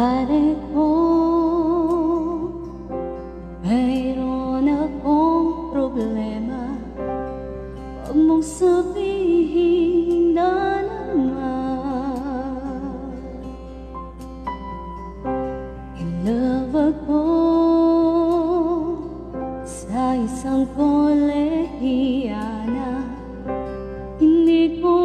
Pare ko, mayroon akong problema. Huwag mong sabihin na naman. In love ako sa isang kolehiyana. Hindi ko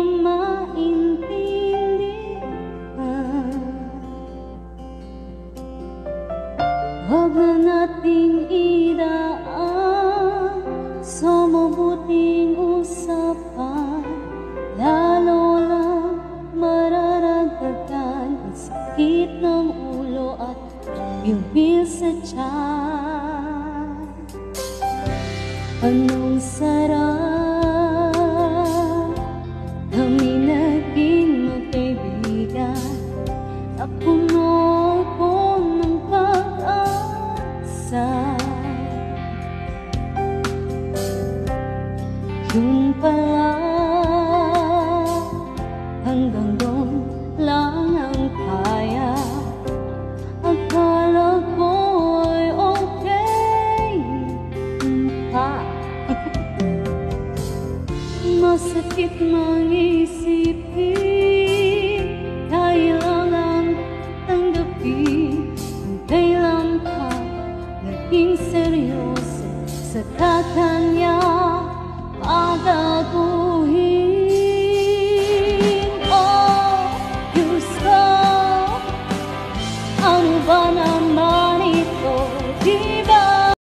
huwag na nating idaan sa mabuting usapan, lalo lang mararagdagan ang sakit ng ulo at bilbil sa tiyan. Anong sarap kami naging magkaibigan, na puno yun pala, hanggang doon lang ang kaya. Akala ko ay okay pa. Masakit mang isipin, kaya lang tanggapin kung kailan ka naging seryoso sa kakanya. Bago